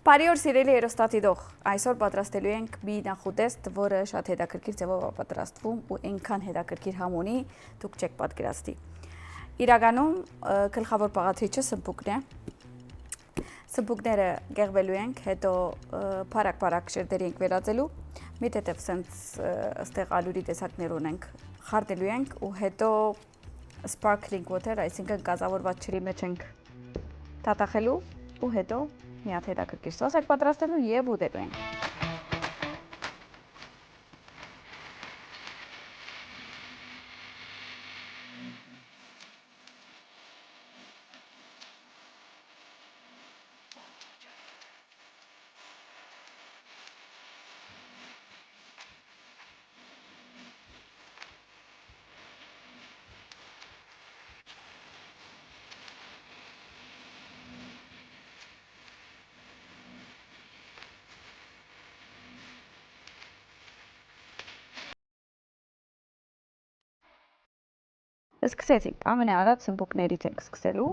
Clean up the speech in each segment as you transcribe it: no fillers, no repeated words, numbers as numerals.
Բարի օր սիրելի երեստատիդող, այսօր պատրաստելու ենք մի նախուտեստ, որը շատ հետաքրքիր ձևով է պատրաստվում ու այնքան հետաքրքիր համ ունի, դուք չեք պատկերացնի։ Իրականում գլխավոր բաղադրիչը սմբուկն է։ Սմբուկները գեղվելու ենք, հետո փարակ-փարակ շերտերի ենք վերածելու, մի թեթև սենց ստեղ ալյուրի տեսակներ ունենք, խառնելու ենք ու հետո sparkling water, այսինքն գազավորված ջրի մեջ ենք թաթախելու ու հետո մի հատ հետաքրքիր սոս եք պատրաստելու եւ ուտելու ենք։ Սկսեցինք, ամենաառաջ սմբուկներից ենք սկսելու,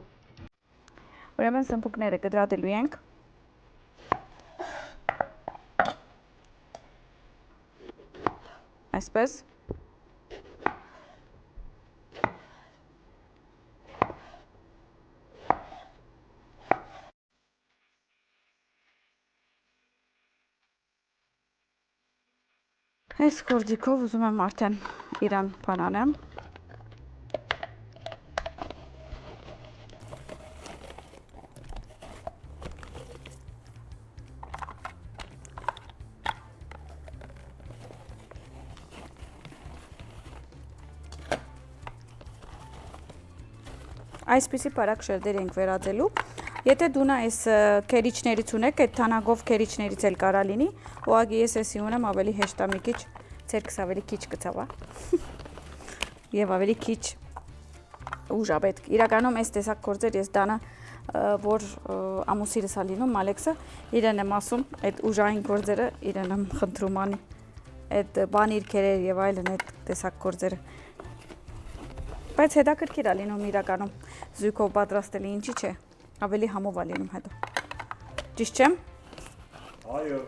ուրեմն սմբուկները կտրատելու ենք, այսպես, այս գործիքով ուզում եմ արդեն իրան բան անեմ, այսպիսի պարակ շերտեր ենք վերածելու, եթե դունա այս կերիչներից ունեք, այդ թանագով կերիչներից էլ կարա լինի, ուղղակի ես էսի ունեմ ավելի հեշտ է մի քիչ, ցերկս ավելի քիչ կցավա, եւ ավելի քիչ ուժ է պետք, իրականում այս տեսակ գործեր ես դանը, որ ամուսիրս է լինում, Ալեքսը, իրեն եմ ասում, այդ ուժային գործերը, իրեն եմ խնդրում անի, այդ բանիրքերեր եւ այլն այդ տեսակ գործերը բայց հետաքրքիր է լինում իրականում զույգով պատրաստելի ինչի՞ չէ, ավելի համով է լինում հետո։ Ճիշտ չեմ։ Այո։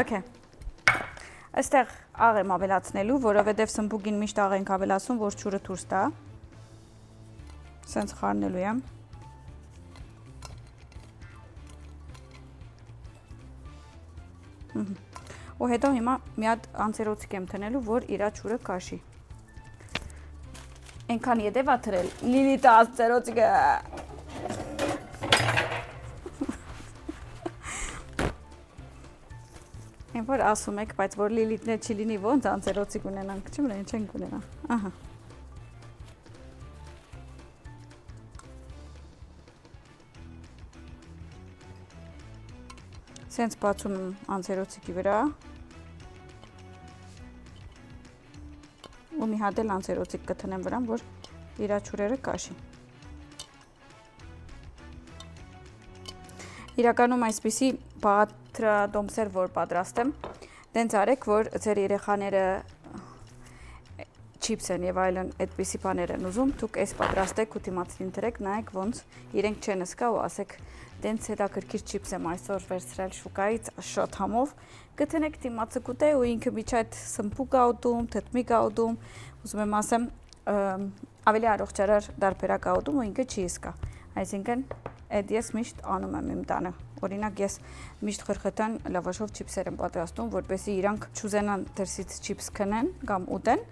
Okay։ Այստեղ աղ եմ ավելացնելու, որովհետև սմբուկին միշտ աղ ենք ավելացնում, որ ջուրը դուրս տա։ Սենց խառնելու եմ։ Ու հետո հիմա մի հատ անցերոցիկ եմ տնելու, որ իրա ջուրը կաշի։ Այնքան ետև է թրել, Լիլիթը անցերոցիկը։ Այն որ ասում եք, բայց որ Լիլիթն է չի լինի, ոնց անցերոցիկ ունենանք, չի ունեն, չենք ունենա։ Ահա։ Սենց բացում եմ անցերոցիկի վրա։ Ու մի հատ էլ անցերոցիկ կտնեմ վրան, որ իրա ջուրերը կաշի։ Իրականում այսպիսի բաղադրատոմսեր, որ պատրաստեմ, դենց արեք, որ ձեր երեխաները չիփս են եւ այլն այդպիսի բաներ են ուզում, դուք այս պատրաստեք ու դիմացին դրեք, նայեք ոնց իրենք չեն հսկա ու ասեք դենց հետաքրքիր չիփս եմ այսօր վերցրել շուկայից շատ համով, կտնեք դիմացը կուտե ու ինքը միջ այդ սմբուկ ա ուտում, թթմիկ ա ուտում, ուզում եմ ասեմ ավելի առողջարար դարբերակ ա ուտում ու ինքը չի հսկա, այսինքն այդ ես միշտ անում եմ իմ տանը, օրինակ ես միշտ խրխտան լավաշով չիփսեր եմ պատրաստում, որպեսզի իրանք չուզենան դրսից չիփս քնեն կամ ուտեն,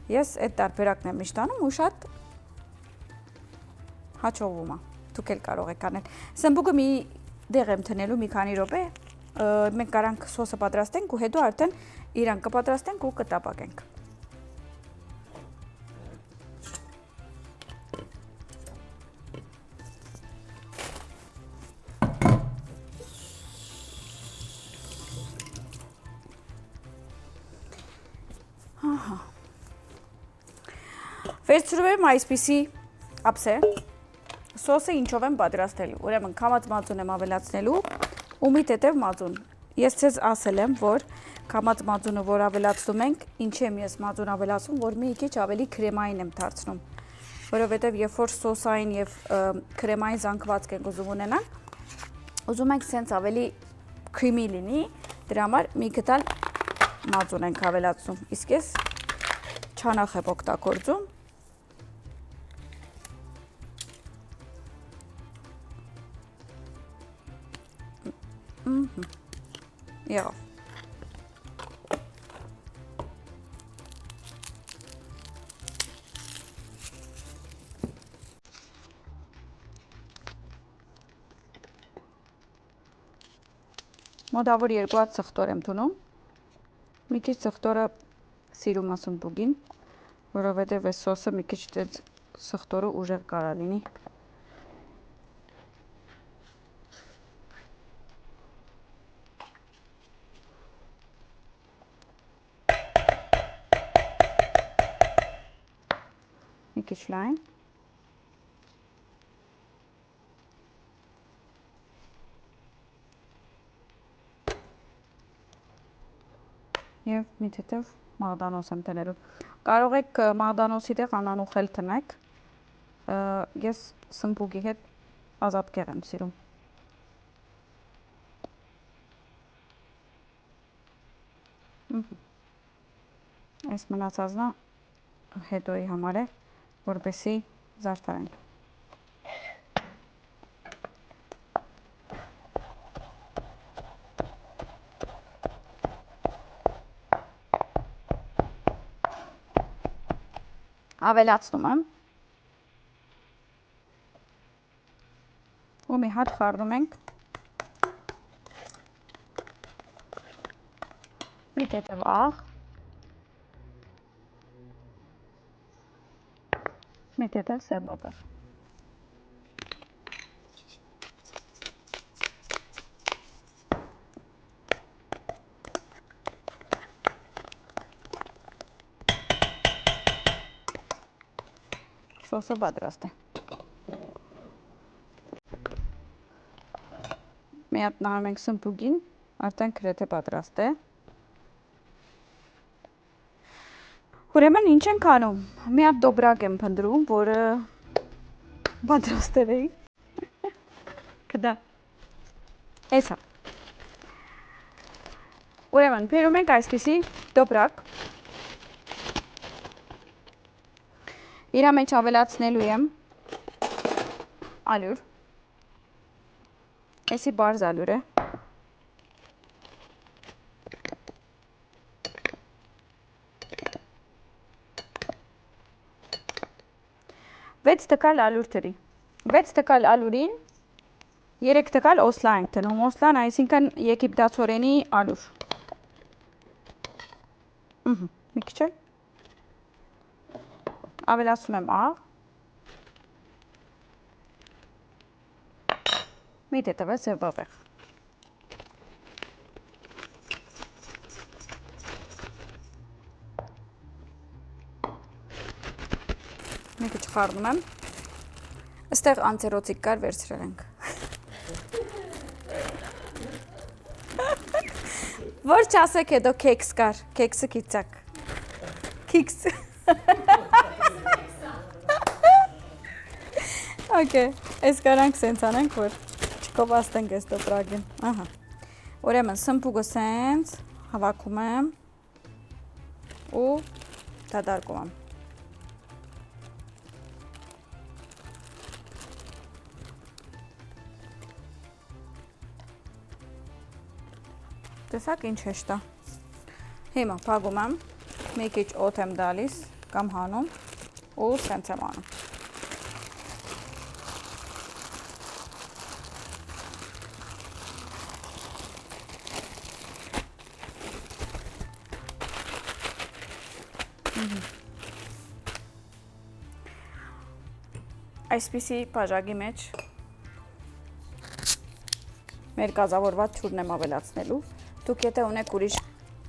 ես այդ դարբերակն եմ միշտ անում ու շատ հաճողվում է, դուք էլ կարող եք անել, սմբուկը մի դեղ եմ տնելու մի քանի րոպե, մենք կարանք սոսը պատրաստենք ու հետո արդեն իրան կպատրաստենք ու կտապակենք։ Վերցրու եմ այսպիսի ափսե, սոսը ինչով եմ պատրաստելու, ուրեմն քամած մածուն եմ ավելացնելու ու մի թեթև մածուն, ես ձեզ ասել եմ, որ քամած մածունը որ ավելացնում ենք, ինչի եմ ես մածուն ավելացում, որ մի քիչ ավելի քրեմային եմ դարձնում, որովհետև երբ որ սոսային եւ քրեմային զանգվածք ենք ուզում ունենալ, ուզում ենք սենց ավելի քրիմի լինի, դրա համար մի գտալ մածուն ենք ավելացնում, իսկ ես չանախ եմ օգտագործում։ Եղավ։ Մոտավոր 2 հատ սխտոր եմ թունում։ Մի քիչ սխտորը սիրում ասում բուգին, որովհետև այս սոսը մի քիչ դες սխտորը ուժեղ կարա լինի։ Մի քիչ լայն։ Եվ մի թեթև մաղդանոս եմ տնելու։ Կարող եք մաղդանոսի տեղ անանուխ էլ տնեք, ես սմբուկի հետ ազատկեղ եմ սիրում։ Այս մնացածնա հետոյի համար է, որպեսի զարդարենք։ Ավելացնում եմ ու մի հատ խառնում ենք մի թեթև աղ, մի թեթև սեբոբեղ։ Սոսը պատրաստ է։ Մի հատ նայում ենք սմբուկին, արդեն գրեթե պատրաստ է։ Ուրեմն ինչ ենք անում։ Մի հատ դոբրակ եմ փնտրում, որը պատրաստել էի։ Կդա։ Էսա։ Ուրեմն բերում ենք այսպիսի դոբրակ։ Իրա մեջ ավելացնելու եմ ալյուր, էսի բարզ ալյուր է, 6 տկալ ալյուր տրի, 6 տկալ ալյուրին 3 տկալ օսլա ենք տնում, օսլան այսինքն եգիպտացորենի ալյուր, մի քիչ էլ ավելացում եմ աղ, մի թեթև սեբոբեղ։ Մի քիչ խառնում եմ։ Այստեղ անցերոցիկ կար, վերցրել ենք։ Որ չասեք հետո քեքս կար, քեքսը քիծակ։ Քիքս։ Okay, այս կարանք սենց անենք, որ չկոպաստենք այս դոբրագին, ահա, ուրեմն սմբուկը սենց հավաքում եմ ու դադարկում եմ, տեսակ ինչ հեշտ է, հիմա փակում եմ, մի քիչ օդ եմ դալիս կամ հանում ու սենց եմ անում, այսպիսի բաժակի մեջ մեր կազավորված թուրն եմ ավելացնելու, դուք եթե ունեք ուրիշ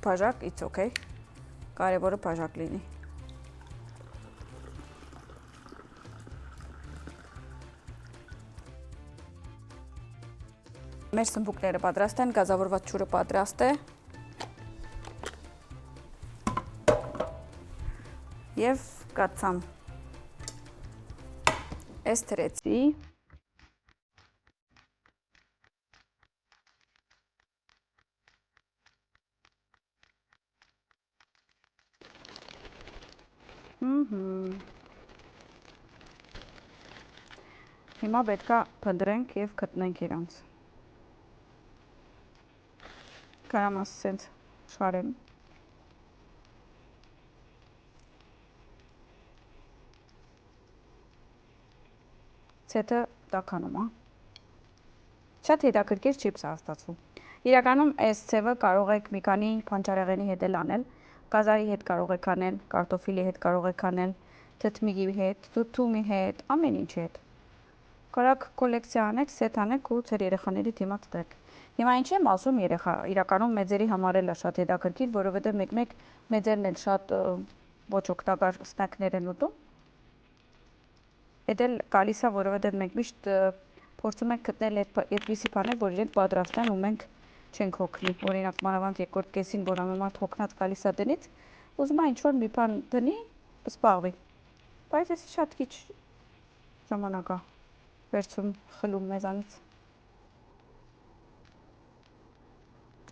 բաժակ, it's okay, կարևորը բաժակ լինի։ Մեր սմբուկները պատրաստ են, կազավորված թուրը պատրաստ է և կացամ Այս թրեցի Հիմա պետք է փնտրենք եւ գտնենք իրանց։ Կարամ ասենց շարեմ։ Ցետը տականում է։ Շատ հետաքրքիր չիպս է ստացվում։ Իրականում այս ցևը կարող եք մի քանի բանջարեղենի հետ էլ անել, կազարի հետ կարող եք անել, կարտոֆիլի հետ կարող եք անել, թթմիգի հետ, թութումի հետ, ամեն ինչի հետ։ Կարաք կոլեկցիա անեք, սեթ անեք ու ձեր երեխաների դիմաց տեք։ Հիմա ինչ եմ ասում երեխա, իրականում մեծերի համար էլ է շատ հետաքրքիր, որովհետև մեկ-մեկ մեծերն էլ շատ ոչ օգտակար սնեքներ են ուտում։ Էդ էլ գալիս է, որովհետև մենք միշտ փորձում ենք գտնել այդպիսի բաներ, որ իրենք պատրաստեն ու մենք չենք հոգնի։ Օրինակ, մանավանդ երկրորդ կեսին, որ ամենամարդ հոգնած գալիս է տնից, ուզում է ինչ-որ մի բան դնի, սպաղվի։ Բայց էսի շատ քիչ ժամանակ է վերցում խլում մեզանից։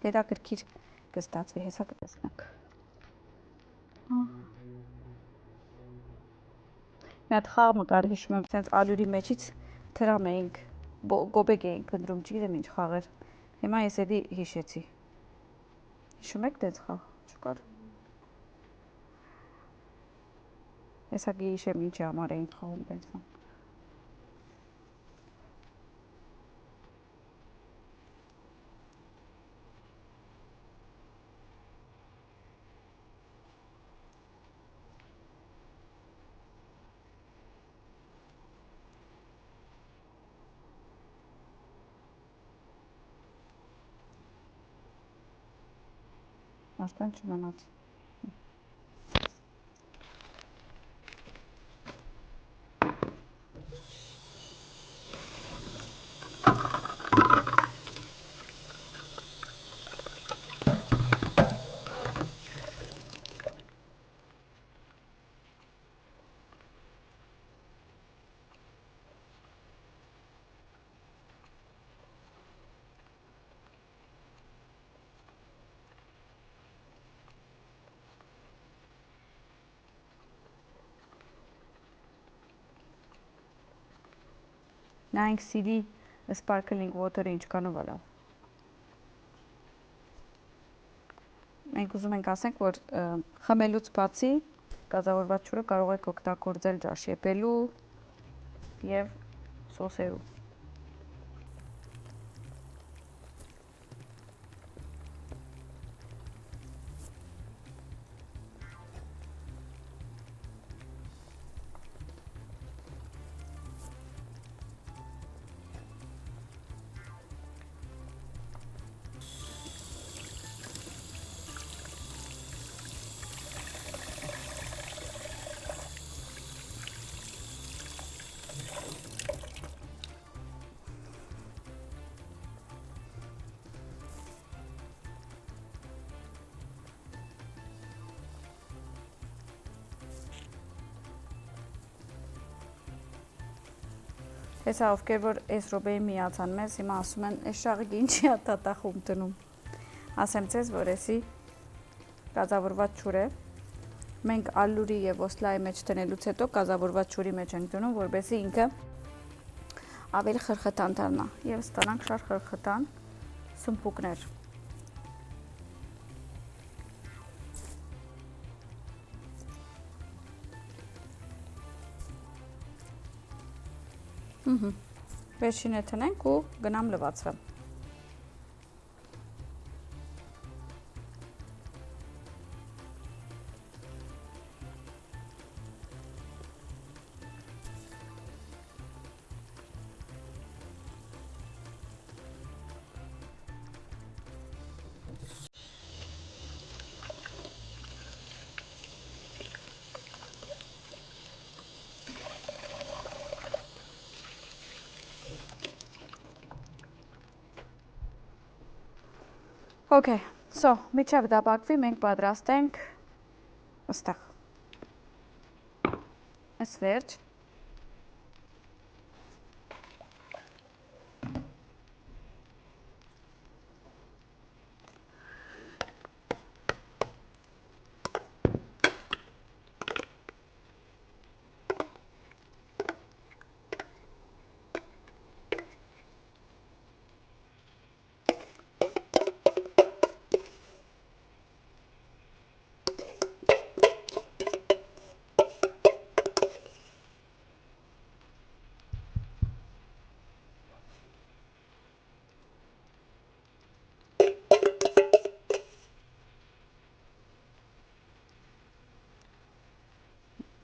Հետաքրքիր կստացվի, հեսա կտեսնենք։ Մի հատ խաղ կար, հիշում եմ, սենց ալյուրի մեջից թրամ էինք, գոբեկ էինք փնտրում, չգիտեմ ինչ խաղեր։ Հիմա ես էդի հիշեցի։ Հիշում եք դες խաղ, չկար։ Հեսա գիշեմ ինչի համար էինք խաղում դες բան։ Աստան չմնաց։ Նայենք CD sparkling water-ը ինչքանով է լավ։ Մենք ուզում ենք ասենք, որ խմելուց բացի գազավորված ջուրը կարող եք օգտագործել ջաշ եփելու եւ սոսերու։ Հեսա ովքեր որ այս ռոբեի միացան մեզ, հիմա ասում են, այս շաղը ինչի է տատախում տնում։ Ասեմ ձեզ, որ էսի գազավորված ջուր է։ Մենք ալյուրի եւ օսլայի մեջ տնելուց հետո գազավորված ջուրի մեջ ենք դնում, որովհետեւ ինքը ավելի խրխտան դառնա եւ ստանանք շատ խրխտան սմբուկներ։ Վերջինը տնենք ու գնամ լվացվեմ։ Okay, so միջև դա բակվի մենք պատրաստենք այստեղ։ Այս վերջ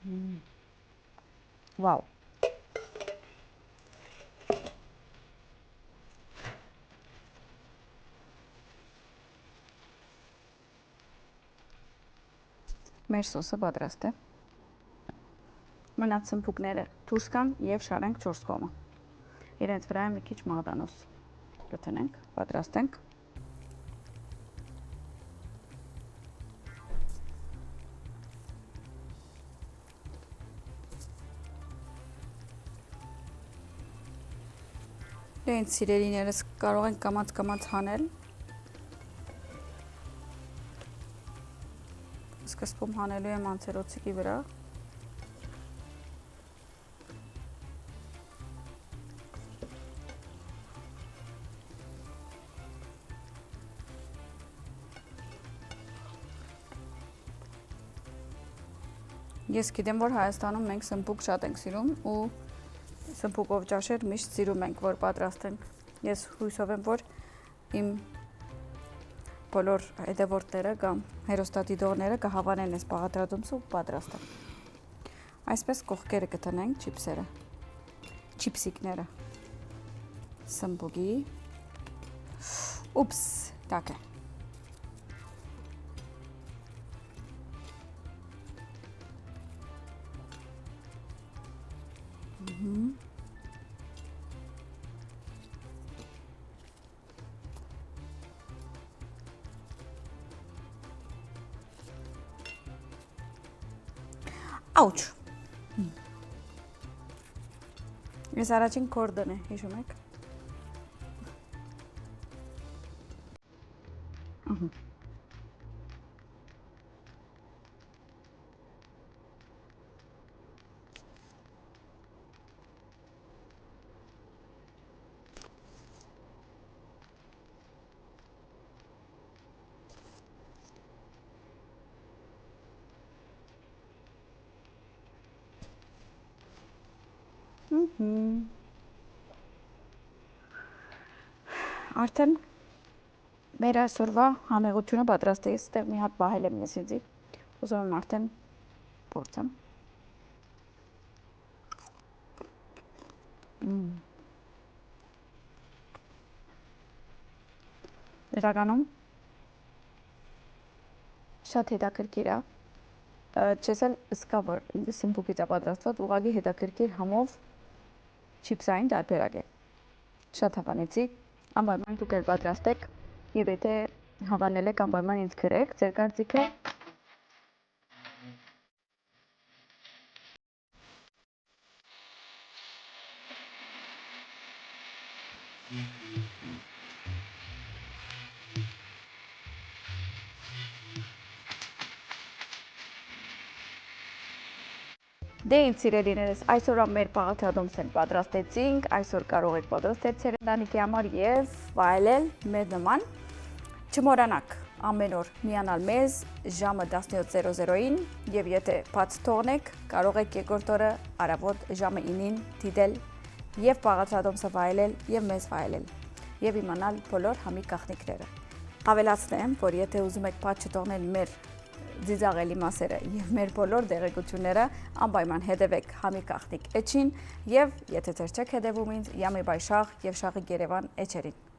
Վաու։ Մեր սոսը պատրաստ է։ Մնաց սմբուկները դուրս գան եւ շարենք 4 կողմը։ Իրենց վրա մի քիչ մաղդանոս գտնենք, պատրաստենք։ Դրանց սիրելիներս կարող են կամած հանել։ Սկզբում հանելու եմ անցերոցիկի վրա։ Ես գիտեմ, որ Հայաստանում մենք սմբուկ շատ ենք սիրում ու սմբուկով ճաշեր միշտ սիրում ենք, որ պատրաստենք։ Ես հույսով եմ, որ իմ բոլոր հետևորդները կամ հերոստատիտողները կհավանեն այս բաղադրատոմսը ու պատրաստը։ Այսպես կողքերը կտնենք չիպսերը, չիպսիկները, սմբուկի, ուպս, տակ է։ Աուչ։ Ես առաջին կորդն է, հիշում եք։ Արդեն մեր այսօրվա համեղությունը պատրաստ է, ես այդտեղ մի հատ պահել եմ ես ինձի, ուզում եմ արդեն փորձեմ։ Իրականում շատ հետաքրքիր է, չես էլ սկա, որ սմբուկից է պատրաստված, ուղղակի հետաքրքիր համով չիպսային տարբերակ է, շատ հավանեցիկ, անպայման դուք էլ պատրաստեք եւ եթե հավանել եք անպայման ինձ գրեք, ձեր կարծիքը Դե ինձ սիրելիներս, այսօր մեր բաղադրատոմսն պատրաստեցինք, այսօր կարող եք պատրաստել ձեր ընտանիքի համար եւ վայելել մեր նման։ Չմոռանաք ամեն օր միանալ մեզ ժամը 17:00-ին եւ եթե բաց թողնեք, կարող եք երկրորդ օրը առավոտ ժամը 9-ին դիտել եւ բաղադրատոմսը վայելել եւ մեզ վայելել եւ իմանալ բոլոր համի գաղտնիքները։ Ավելացնեմ, որ եթե ուզում եք բաց չթողնել մեր ձիձաղելի մասերը եւ մեր բոլոր դեղեցությունները, անպայման հետևեք համի գաղտնիք էջին եւ եթե ձեր չեք հետևում ինձ, Yummy by Shah եւ Shahիկ Երևան էջերին։